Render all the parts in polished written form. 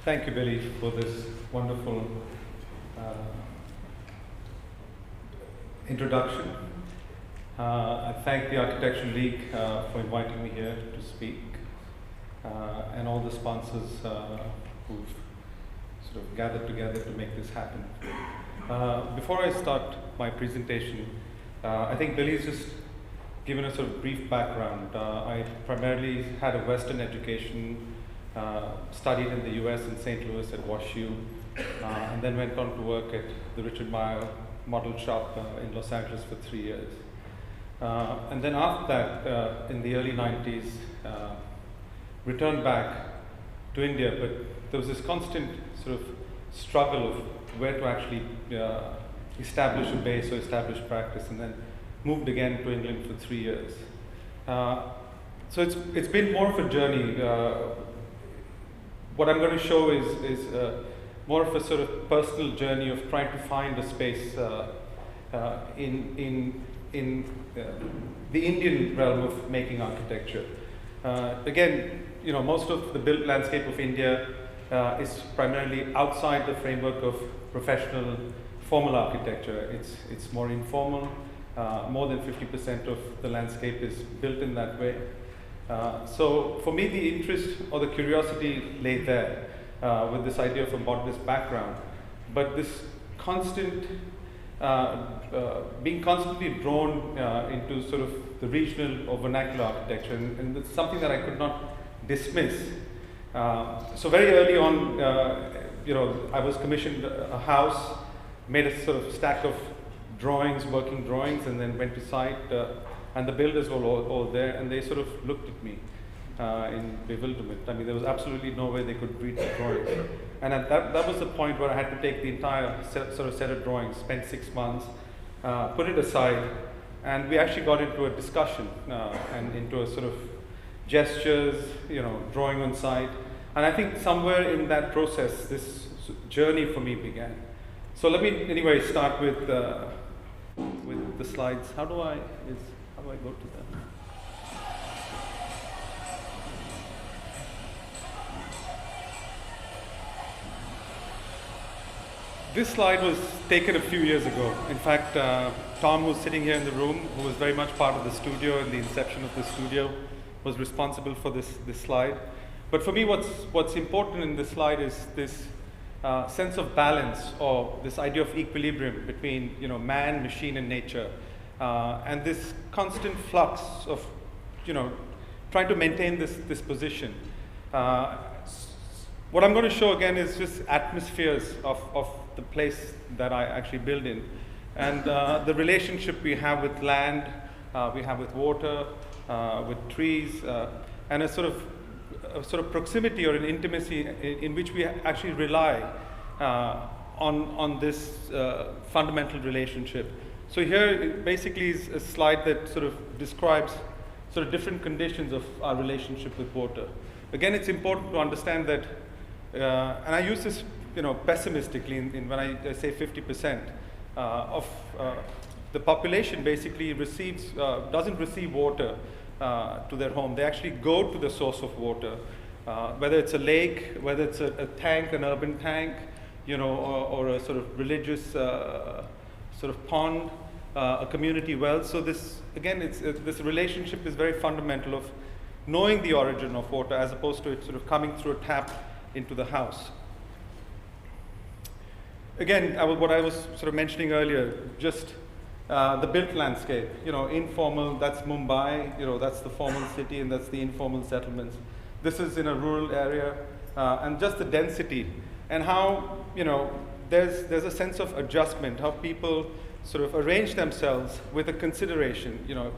Thank you, Billy, for this wonderful introduction. I thank the Architectural League for inviting me here to speak, and all the sponsors who've sort of gathered together to make this happen. Before I start my presentation, I think Billy's just given a sort of brief background. I primarily had a Western education, studied in the US in St. Louis at WashU, and then went on to work at the Richard Meier model shop in Los Angeles for 3 years. And then after that, in the early 90s, returned back to India, but there was this constant sort of struggle of where to actually establish a base or establish practice, and then moved again to England for 3 years. So it's been more of a journey. What I'm going to show is more of a sort of personal journey of trying to find a space in the Indian realm of making architecture. Again, you know, most of the built landscape of India is primarily outside the framework of professional formal architecture. It's more informal. More than 50% of the landscape is built in that way. So for me, the interest or the curiosity lay there with this idea of a modernist background, but this constant, being constantly drawn into sort of the regional or vernacular architecture, and it's something that I could not dismiss. So very early on, you know, I was commissioned a house, made a sort of stack of drawings, working drawings, and then went to site, and the builders were all there, and they sort of looked at me in bewilderment. I mean, there was absolutely no way they could read the drawings. And at that was the point where I had to take the entire set of drawings, spent 6 months, put it aside, and we actually got into a discussion and into a sort of gestures, you know, drawing on site. And I think somewhere in that process, this journey for me began. So let me anyway start with the slides. How do I go to that? This slide was taken a few years ago. In fact, Tom, who's sitting here in the room, who was very much part of the studio and the inception of the studio, was responsible for this slide. But for me, what's important in this slide is this sense of balance, or this idea of equilibrium between, you know, man, machine, and nature, and this constant flux of, you know, trying to maintain this position. What I'm going to show again is just atmospheres of the place that I actually build in, and the relationship we have with land, we have with water, with trees, and a sort of proximity or an intimacy in which we actually rely on this fundamental relationship. So here basically is a slide that sort of describes sort of different conditions of our relationship with water. Again, it's important to understand that, and I use this, you know, pessimistically when I say 50% of the population basically doesn't receive water to their home. They actually go to the source of water, whether it's a lake, whether it's a tank, an urban tank, you know, or a sort of religious sort of pond, a community well. So this, again, this relationship is very fundamental of knowing the origin of water as opposed to it sort of coming through a tap into the house. Again, what I was sort of mentioning earlier, just the built landscape, you know, informal, that's Mumbai, you know, that's the formal city, and that's the informal settlements. This is in a rural area, and just the density, and how, you know, there's a sense of adjustment, how people sort of arrange themselves with a consideration. You know,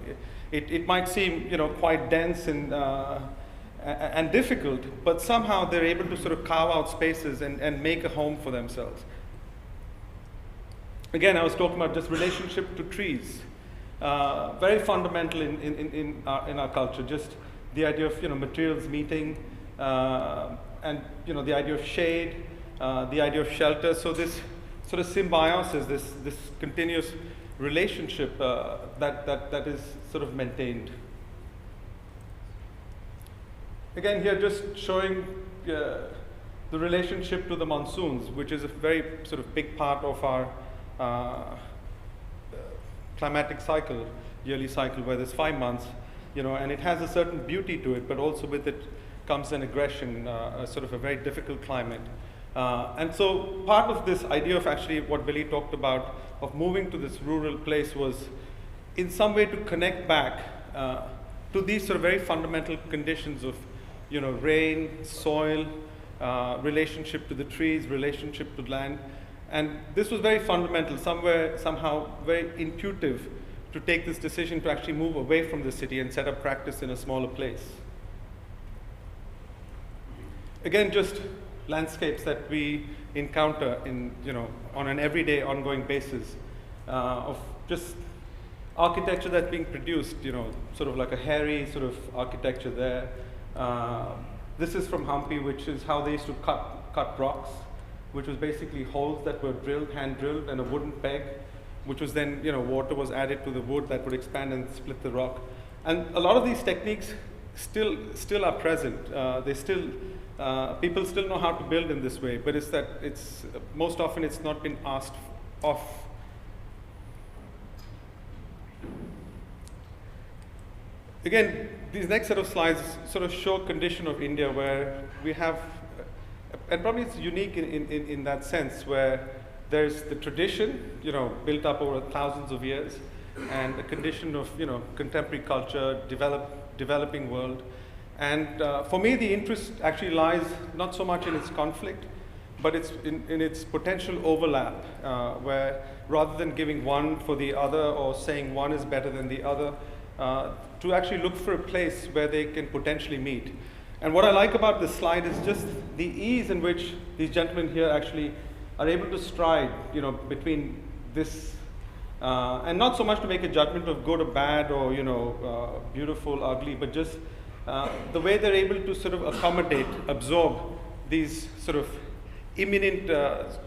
it might seem, you know, quite dense and difficult, but somehow they're able to sort of carve out spaces and make a home for themselves. Again, I was talking about just relationship to trees, very fundamental in our culture. Just the idea of, you know, materials meeting, and, you know, the idea of shade, the idea of shelter. So this sort of symbiosis, this continuous relationship that is sort of maintained. Again, here just showing the relationship to the monsoons, which is a very sort of big part of our climatic cycle, yearly cycle, where there's 5 months, and it has a certain beauty to it, but also with it comes an aggression, a sort of a very difficult climate. And so part of this idea of actually what Billy talked about of moving to this rural place was in some way to connect back to these sort of very fundamental conditions of, rain, soil, relationship to the trees, relationship to land. And this was very fundamental, somehow very intuitive to take this decision to actually move away from the city and set up practice in a smaller place. Again, just landscapes that we encounter on an everyday, ongoing basis of just architecture that's being produced, sort of like a hairy sort of architecture there. This is from Hampi, which is how they used to cut rocks, which was basically holes that were hand drilled, and a wooden peg, which was then, water was added to the wood that would expand and split the rock. And a lot of these techniques still are present. People still know how to build in this way, but it's most often it's not been asked of. Again, these next set of slides sort of show condition of India where we have, and probably it's unique in that sense, where there's the tradition, built up over thousands of years, and a condition of, contemporary culture, developing world. And for me, the interest actually lies not so much in its conflict, but it's in its potential overlap, where rather than giving one for the other or saying one is better than the other, to actually look for a place where they can potentially meet. And what I like about this slide is just the ease in which these gentlemen here actually are able to stride, between this, and not so much to make a judgment of good or bad or, beautiful, ugly, but just the way they're able to sort of absorb these sort of imminent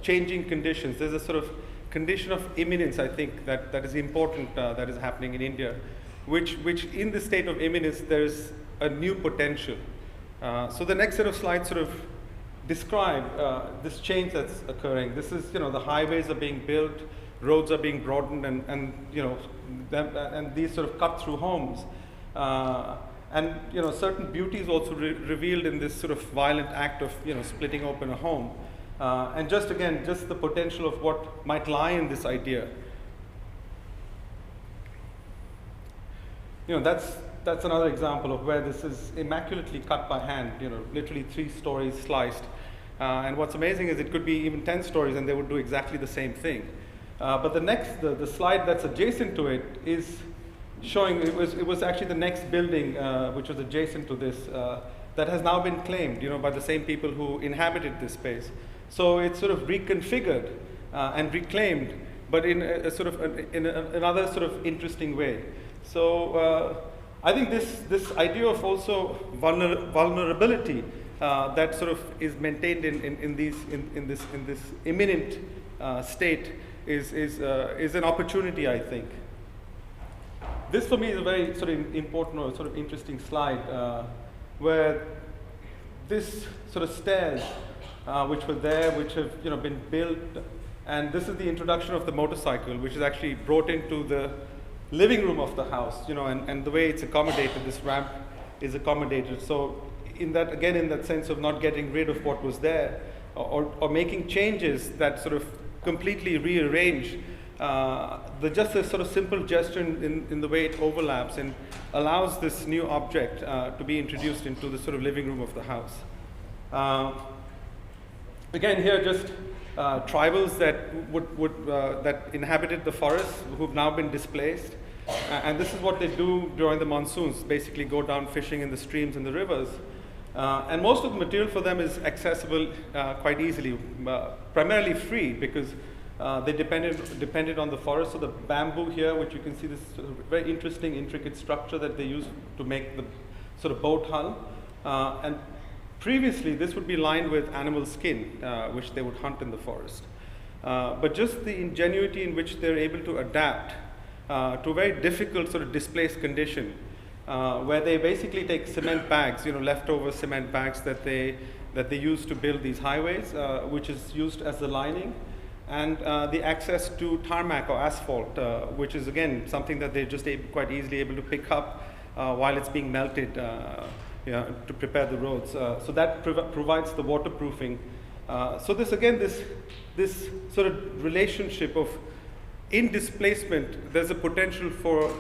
changing conditions. There's a sort of condition of imminence, I think, that is important, that is happening in India, which in the state of imminence, there's a new potential. So the next set of slides sort of describe this change that's occurring. This is, the highways are being built, roads are being broadened, and these sort of cut through homes. And certain beauty is also revealed in this sort of violent act of splitting open a home. And just the potential of what might lie in this idea. That's another example of where this is immaculately cut by hand, literally 3 stories sliced. And what's amazing is it could be even 10 stories and they would do exactly the same thing. But the slide that's adjacent to it is showing, it was actually the next building which was adjacent to this that has now been claimed, by the same people who inhabited this space. So it's sort of reconfigured and reclaimed, but in another sort of interesting way. So I think this idea of also vulnerability that sort of is maintained in this imminent state is an opportunity, I think. This for me is a very sort of important or sort of interesting slide where this sort of stairs which were there, which have been built, and this is the introduction of the motorcycle, which is actually brought into the living room of the house, and the way it's accommodated, this ramp is accommodated. So in that sense of not getting rid of what was there or making changes that sort of completely rearrange just a sort of simple gesture in the way it overlaps and allows this new object to be introduced into the sort of living room of the house. Again, here just tribals that inhabited the forest who've now been displaced. And this is what they do during the monsoons, basically go down fishing in the streams and the rivers. And most of the material for them is accessible quite easily, primarily free, because they depended on the forest. So the bamboo here, which you can see this very interesting, intricate structure that they use to make the sort of boat hull. And previously, this would be lined with animal skin, which they would hunt in the forest. But just the ingenuity in which they're able to adapt to a very difficult sort of displaced condition where they basically take cement bags, leftover cement bags that they use to build these highways, which is used as the lining, and the access to tarmac or asphalt, which is again something that they're just quite easily able to pick up while it's being melted to prepare the roads. So that provides the waterproofing. So this sort of relationship of in displacement, there's a potential for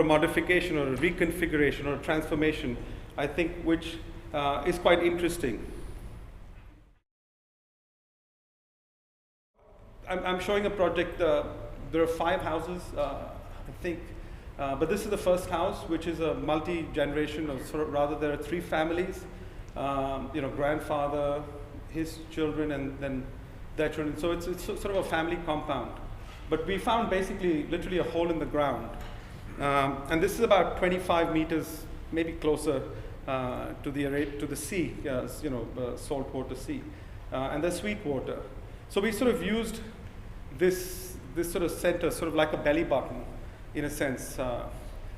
a modification or a reconfiguration or a transformation, I think, which is quite interesting. I'm showing a project. There are 5 houses, I think, but this is the first house, which is a multi-generation, or rather there are 3 families, grandfather, his children, and then their children. So it's sort of a family compound. But we found basically literally a hole in the ground. And this is about 25 meters, maybe closer to the sea, saltwater sea, and there's sweet water. So we sort of used this sort of center, sort of like a belly button, in a sense,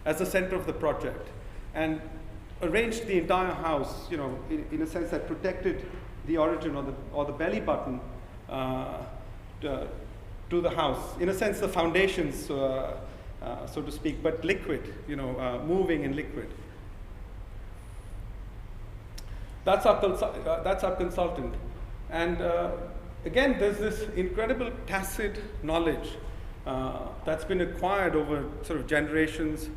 as the center of the project, and arranged the entire house, in a sense that protected the origin or the belly button to the house. In a sense, the foundations, so to speak, but liquid, moving in liquid. That's our consultant, and again, there's this incredible tacit knowledge that's been acquired over sort of generations,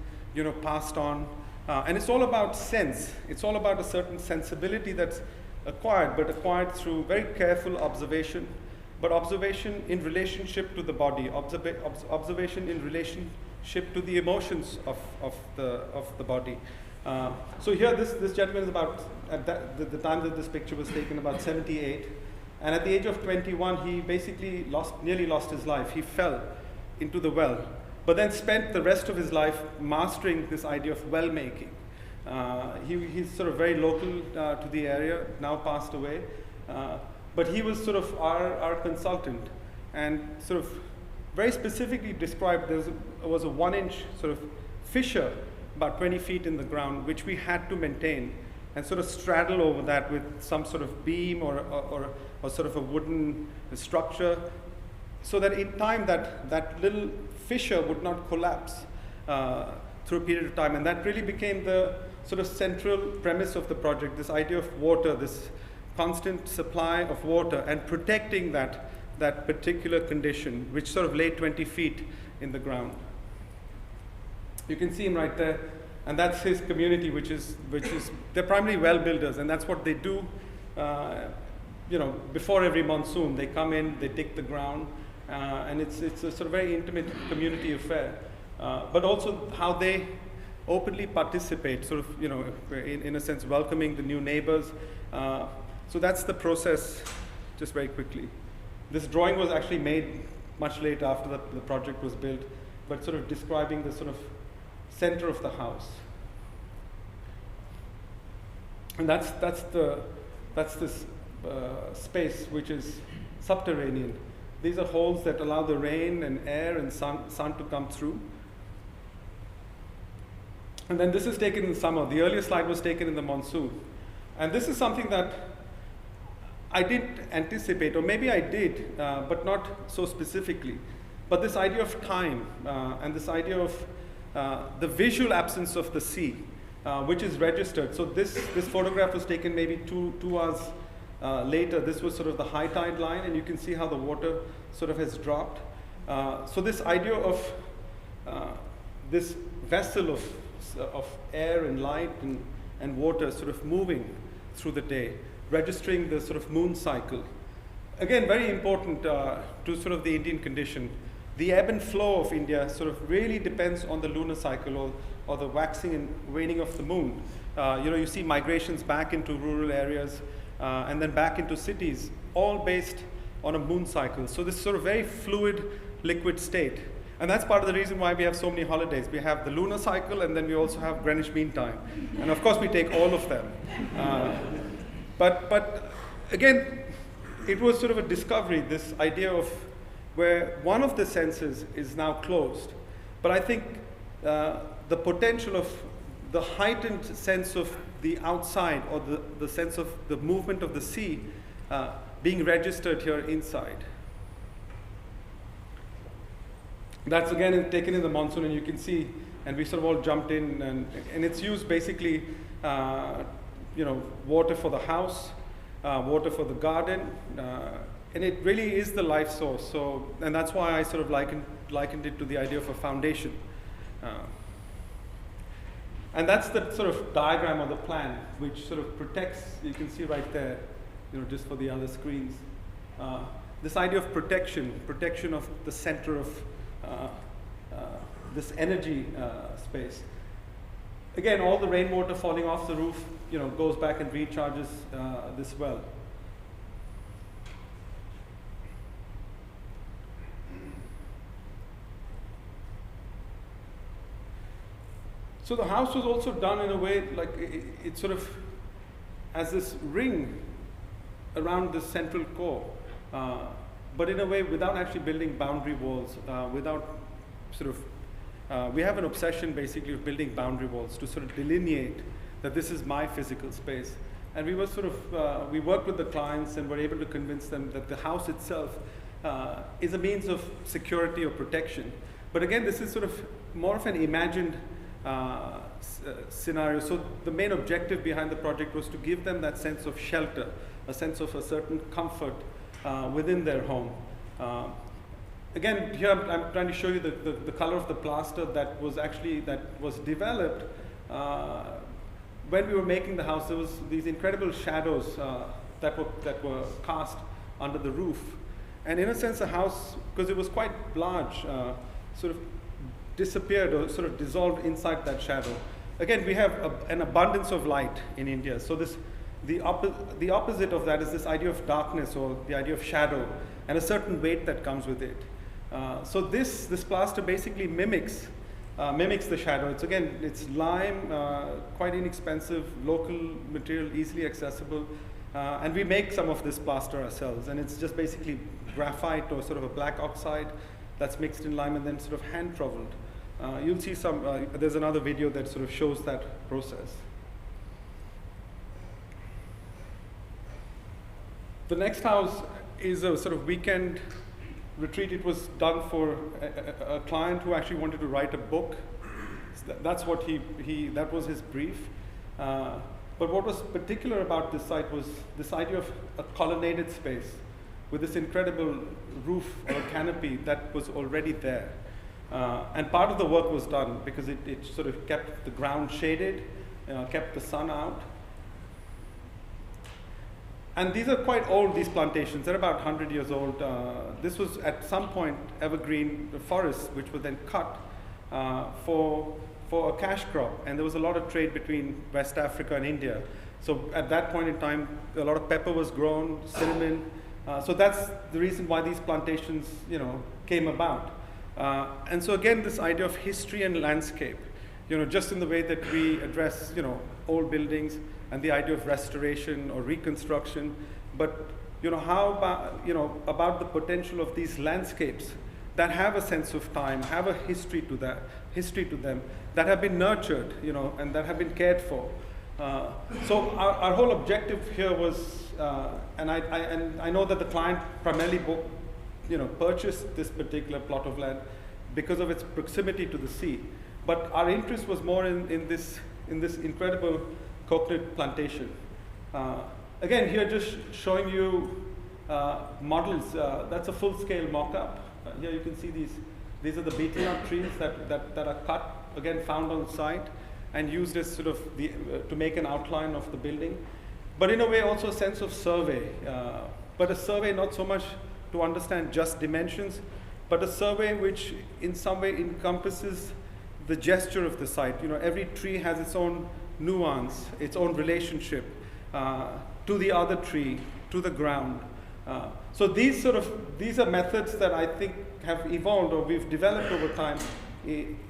passed on, and it's all about sense. It's all about a certain sensibility that's acquired through very careful observation, but observation in relationship to the body, observation in relationship to the emotions of the body. So here, this gentleman is about, at the time that this picture was taken, about 78. And at the age of 21, he basically nearly lost his life. He fell into the well, but then spent the rest of his life mastering this idea of well making. He's sort of very local to the area, now passed away, but he was sort of our consultant, and sort of very specifically described there was a 1-inch sort of fissure about 20 feet in the ground, which we had to maintain and sort of straddle over that with some sort of beam or sort of a wooden structure, so that in time that little fissure would not collapse through a period of time. And that really became the sort of central premise of the project, this idea of water, this constant supply of water, and protecting that particular condition, which sort of lay 20 feet in the ground. You can see him right there, and that's his community, which is they're primarily well builders, and that's what they do. Before every monsoon, they come in, they dig the ground, and it's a sort of very intimate community affair. But also how they openly participate, sort of, in a sense, welcoming the new neighbors. So that's the process, just very quickly. This drawing was actually made much later after the project was built, but sort of describing the sort of center of the house. And that's this space which is subterranean. These are holes that allow the rain and air and sun to come through. And then this is taken in summer. The earlier slide was taken in the monsoon. And this is something that I didn't anticipate, or maybe I did, but not so specifically. But this idea of time and this idea of the visual absence of the sea, which is registered. So this photograph was taken maybe two hours later. This was sort of the high tide line, and you can see how the water sort of has dropped. So this idea of this vessel of air and light and water sort of moving through the day, registering the sort of moon cycle. Again, very important to sort of the Indian condition. The ebb and flow of India sort of really depends on the lunar cycle or the waxing and waning of the moon. You see migrations back into rural areas and then back into cities, all based on a moon cycle. So this sort of very fluid, liquid state. And that's part of the reason why we have so many holidays. We have the lunar cycle, and then we also have Greenwich Mean Time. And of course, we take all of them. But again, it was sort of a discovery, this idea of where one of the senses is now closed. But I think the potential of the heightened sense of the outside, or the sense of the movement of the sea being registered here inside. That's again taken in the monsoon, and you can see, and we sort of all jumped in, and it's used basically, water for the house, water for the garden, and it really is the life source. So, and that's why I sort of likened it to the idea of a foundation. And that's the sort of diagram or the plan which sort of protects, you can see right there, just for the other screens. This idea of protection of the center of this energy space. Again, all the rainwater falling off the roof, goes back and recharges this well. So the house was also done in a way like it sort of has this ring around the central core, but in a way without actually building boundary walls, without sort of, we have an obsession basically of building boundary walls to sort of delineate that this is my physical space. And we were sort of, we worked with the clients and were able to convince them that the house itself is a means of security or protection. But again, this is sort of more of an imagined scenario. So the main objective behind the project was to give them that sense of shelter, a sense of a certain comfort within their home. Again, here I'm trying to show you the color of the plaster that was developed when we were making the house. There was these incredible shadows that were cast under the roof, and in a sense, the house, because it was quite large, sort of disappeared or sort of dissolved inside that shadow. Again, we have an abundance of light in India. So the opposite of that is this idea of darkness, or the idea of shadow, and a certain weight that comes with it. So this plaster basically mimics the shadow. It's lime, quite inexpensive, local material, easily accessible, and we make some of this plaster ourselves. And it's just basically graphite or sort of a black oxide that's mixed in lime and then sort of hand troweled. You'll see there's another video that sort of shows that process. The next house is a sort of weekend retreat. It was done for a client who actually wanted to write a book. That's what that was his brief. But what was particular about this site was this idea of a colonnaded space with this incredible roof or canopy that was already there. And part of the work was done because it sort of kept the ground shaded, kept the sun out. And these are quite old, these plantations. They're about 100 years old. This was at some point evergreen forests, which were then cut for a cash crop. And there was a lot of trade between West Africa and India. So at that point in time, a lot of pepper was grown, cinnamon. So that's the reason why these plantations, came about. And so again, this idea of history and landscape, just in the way that we address, old buildings and the idea of restoration or reconstruction, but how about the potential of these landscapes that have a sense of time, have a history to them, that have been nurtured, and that have been cared for. So our whole objective here was, and I know that the client primarily purchased this particular plot of land because of its proximity to the sea. But our interest was more in this incredible coconut plantation. Again, here just showing you models. That's a full-scale mock-up. Here you can see these are the betel nut trees that are cut, again found on site, and used as sort of to make an outline of the building. But in a way also a sense of survey. But a survey not so much to understand just dimensions, but a survey which in some way encompasses the gesture of the site. Every tree has its own nuance, its own relationship to the other tree, to the ground. So these are methods that I think have evolved or we've developed over time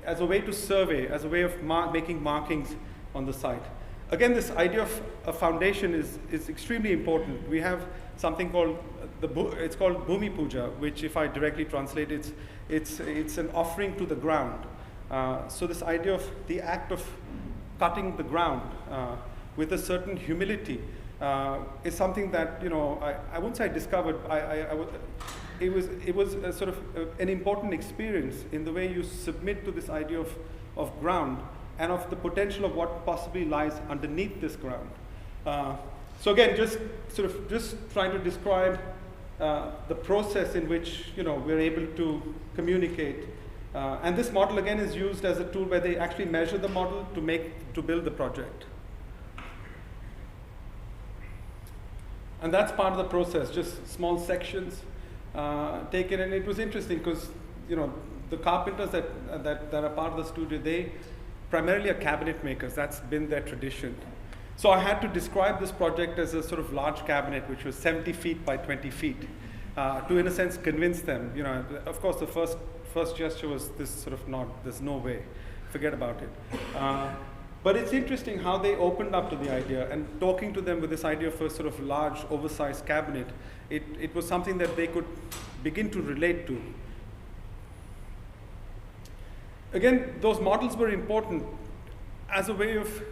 as a way to survey, as a way of making markings on the site. Again, this idea of a foundation is extremely important. We have something called it's called Bhumi Puja, which, if I directly translate, it's an offering to the ground. So this idea of the act of cutting the ground with a certain humility is something that, you know, I wouldn't say I discovered. It was a sort of an important experience in the way you submit to this idea of ground and of the potential of what possibly lies underneath this ground. So again, just trying to describe the process in which, you know, we're able to communicate. And this model again is used as a tool where they actually measure the model to build the project. And that's part of the process, just small sections taken. And it was interesting because, you know, the carpenters that are part of the studio, they primarily are cabinet makers. That's been their tradition. So I had to describe this project as a sort of large cabinet, which was 70 feet by 20 feet, to, in a sense, convince them. You know, of course, the first gesture was this sort of nod. There's no way. Forget about it. But it's interesting how they opened up to the idea, and talking to them with this idea of a sort of large, oversized cabinet, it was something that they could begin to relate to. Again, those models were important as a way of,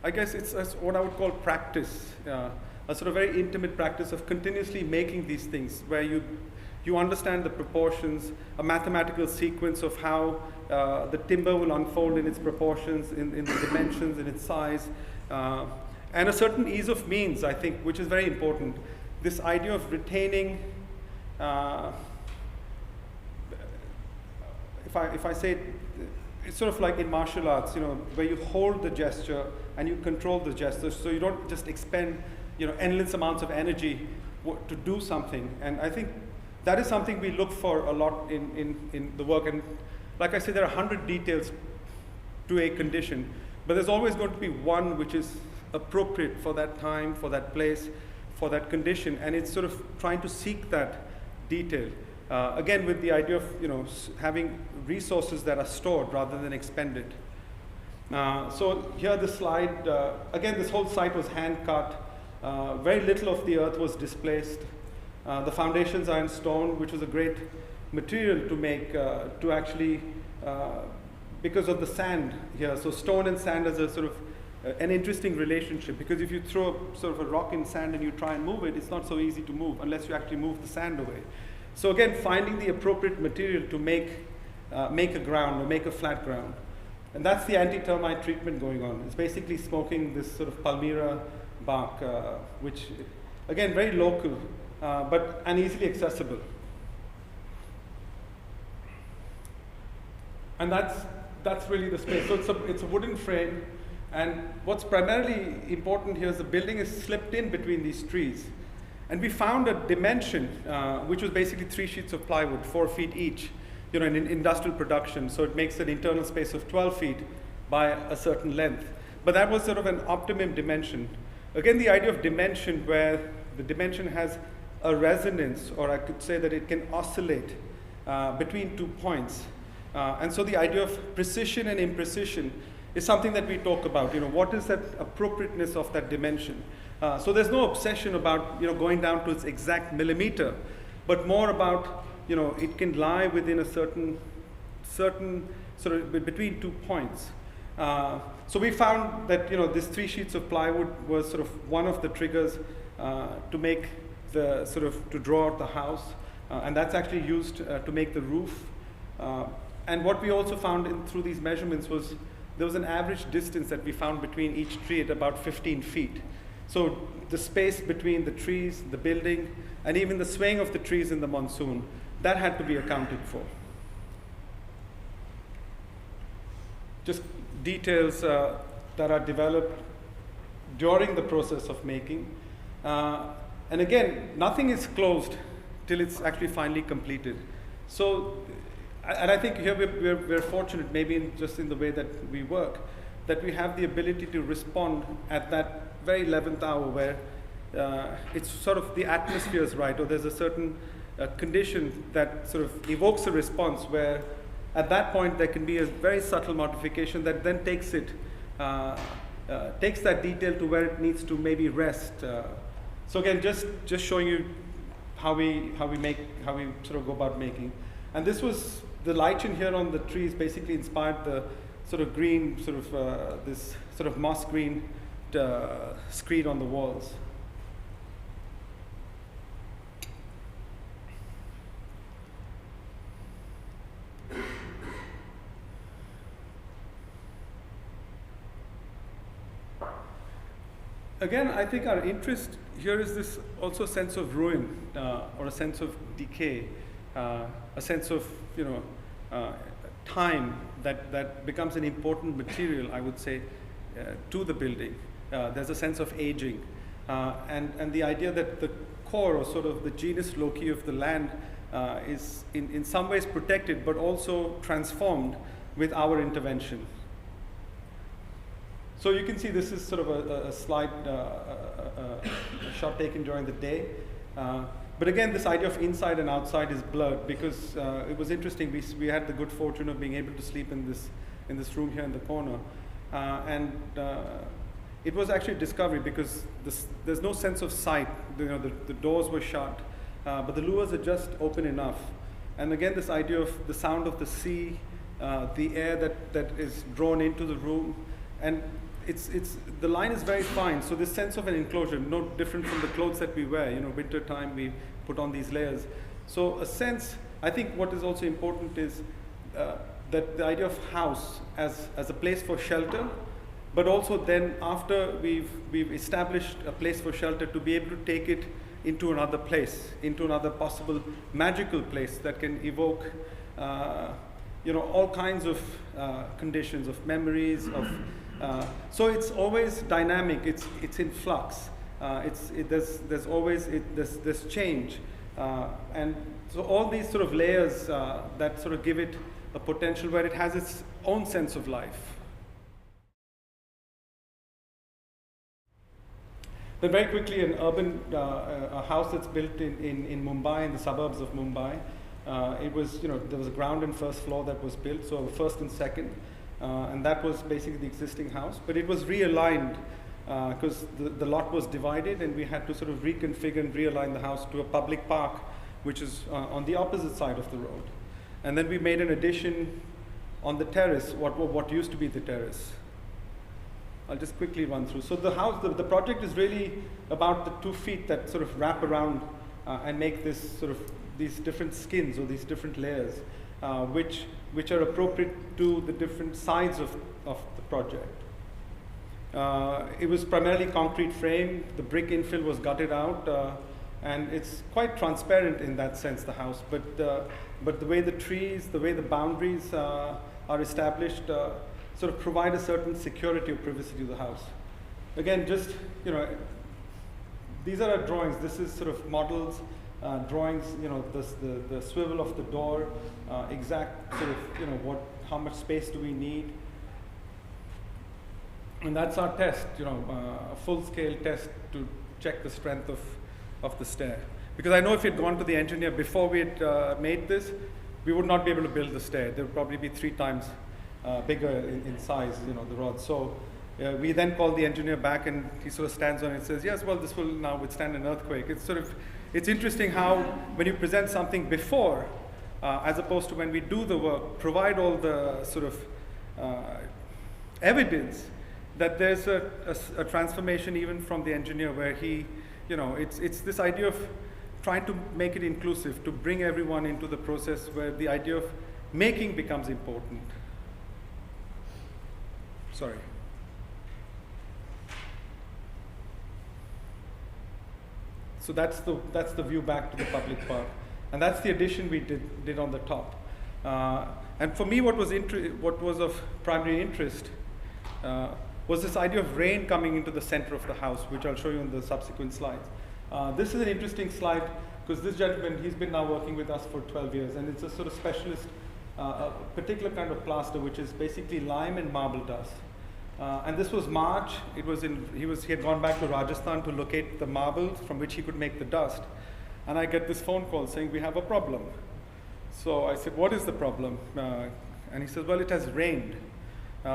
I guess it's what I would call practice, a sort of very intimate practice of continuously making these things where you understand the proportions, a mathematical sequence of how the timber will unfold in its proportions, in the dimensions, in its size, and a certain ease of means, I think, which is very important. This idea of retaining, if I say it, it's sort of like in martial arts, you know, where you hold the gesture and you control the gesture, so you don't just expend, you know, endless amounts of energy to do something. And I think that is something we look for a lot in the work. And like I said, there are 100 details to a condition, but there's always going to be one which is appropriate for that time, for that place, for that condition. And it's sort of trying to seek that detail. Again, with the idea of, you know, having resources that are stored rather than expended. So here the slide, again, this whole site was hand cut. Very little of the earth was displaced. The foundations are in stone, which was a great material to make, to actually, because of the sand here. So stone and sand is a sort of an interesting relationship, because if you throw sort of a rock in sand and you try and move it, it's not so easy to move unless you actually move the sand away. So again, finding the appropriate material to make a ground or make a flat ground. And that's the anti-termite treatment going on. It's basically smoking this sort of Palmyra bark, which, again, very local, and easily accessible. And that's really the space. So it's a wooden frame, and what's primarily important here is the building is slipped in between these trees. And we found a dimension, which was basically 3 sheets of plywood, 4 feet each, you know, in industrial production. So it makes an internal space of 12 feet by a certain length. But that was sort of an optimum dimension. Again, the idea of dimension, where the dimension has a resonance, or I could say that it can oscillate between 2 points. And so the idea of precision and imprecision is something that we talk about. You know, what is that appropriateness of that dimension? So there's no obsession about, you know, going down to its exact millimeter, but more about, you know, it can lie within a certain sort of between 2 points. So we found that, you know, this 3 sheets of plywood was sort of one of the triggers to make the to draw out the house, and that's actually used to make the roof. And what we also found through these measurements was there was an average distance that we found between each tree at about 15 feet. So the space between the trees, the building, and even the swaying of the trees in the monsoon, that had to be accounted for. Just details that are developed during the process of making. And again, nothing is closed till it's actually finally completed. So, and I think here we're fortunate, maybe just in the way that we work, that we have the ability to respond at that very 11th hour where it's sort of the atmosphere is right, or there's a certain condition that sort of evokes a response where at that point there can be a very subtle modification that then takes that detail to where it needs to maybe rest. So again, just showing you how we sort of go about making. And this was the lichen here on the trees basically inspired sort of green, this sort of moss green screen on the walls. Again, I think our interest here is this also sense of ruin or a sense of decay, a sense of time that becomes an important material, I would say, to the building. There's a sense of aging, and the idea that the core or sort of the genus loci of the land is in some ways protected, but also transformed with our intervention. So you can see this is sort of a slide, a shot taken during the day. But again, this idea of inside and outside is blurred because it was interesting. We had the good fortune of being able to sleep in this room here in the corner. And it was actually a discovery because there's no sense of sight. The doors were shut, but the luas are just open enough. And again, this idea of the sound of the sea, the air that is drawn into the room, and the line is very fine. So this sense of an enclosure, no different from the clothes that we wear. Winter time we put on these layers. So a sense, I think what is also important is that the idea of house as a place for shelter, but also then after we've established a place for shelter, to be able to take it into another place, into another possible magical place that can evoke all kinds of conditions, of memories, of so it's always dynamic. It's in flux. There's always there's change, and so all these sort of layers that sort of give it a potential where it has its own sense of life. Then very quickly, an urban a house that's built in Mumbai, in the suburbs of Mumbai. It was there was a ground and first floor that was built, so first and second. And that was basically the existing house, but it was realigned because the lot was divided, and we had to sort of reconfigure and realign the house to a public park, which is on the opposite side of the road. And then we made an addition on the terrace, what used to be the terrace. I'll just quickly run through. So the house, the project is really about the 2 feet that sort of wrap around and make this sort of these different skins or these different layers, which are appropriate to the different sides of the project. It was primarily concrete frame. The brick infill was gutted out, and it's quite transparent in that sense, the house. But the way the trees, the way the boundaries are established, sort of provide a certain security or privacy to the house. Again, just these are our drawings. This is sort of models. Drawings, the swivel of the door, exact sort of, how much space do we need? And that's our test, a full-scale test to check the strength of the stair. Because I know if we'd gone to the engineer before we had made this, we would not be able to build the stair. They would probably be 3 times bigger in size, the rods. So we then called the engineer back, and he sort of stands on it and says, yes, well, this will now withstand an earthquake. It's interesting how when you present something before, as opposed to when we do the work, provide all the sort of evidence that there's a transformation even from the engineer where he, it's this idea of trying to make it inclusive, to bring everyone into the process where the idea of making becomes important. Sorry. So that's the view back to the public park, and that's the addition we did on the top. And for me, what was of primary interest was this idea of rain coming into the center of the house, which I'll show you in the subsequent slides. This is an interesting slide because this gentleman, he's been now working with us for 12 years, and it's a sort of specialist, a particular kind of plaster, which is basically lime and marble dust. And this was March. He had gone back to Rajasthan to locate the marbles from which he could make the dust. And I get this phone call saying, we have a problem. So I said, what is the problem? And he says, well, it has rained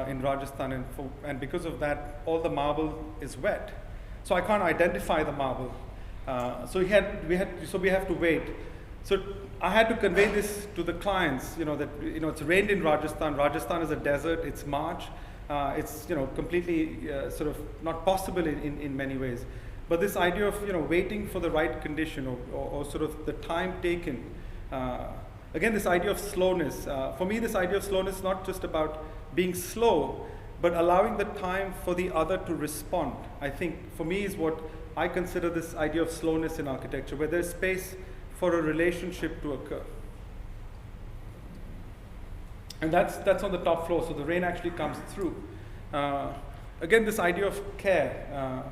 in Rajasthan, and because of that, all the marble is wet. So I can't identify the marble. So we have to wait. So I had to convey this to the clients, that it's rained in Rajasthan. Rajasthan is a desert. It's March. It's completely sort of not possible in many ways. But this idea of waiting for the right condition or sort of the time taken. Again, this idea of slowness. For me, this idea of slowness is not just about being slow, but allowing the time for the other to respond. I think for me is what I consider this idea of slowness in architecture, where there's space for a relationship to occur. And that's on the top floor, so the rain actually comes through. Again, this idea of care.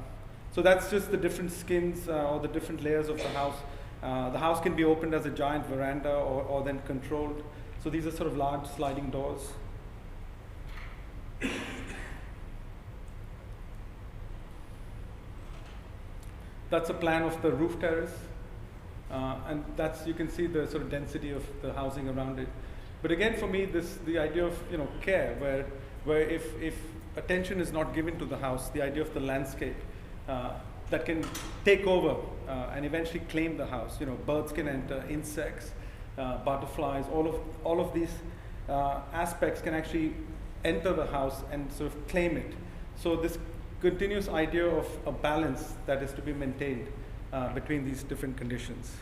So that's just the different skins or the different layers of the house. The house can be opened as a giant veranda or then controlled. So these are sort of large sliding doors. That's a plan of the roof terrace. And you can see the sort of density of the housing around it. But again, for me, the idea of care, where if attention is not given to the house, the idea of the landscape that can take over and eventually claim the house. Birds can enter, insects, butterflies, all of these aspects can actually enter the house and sort of claim it. So this continuous idea of a balance that is to be maintained between these different conditions.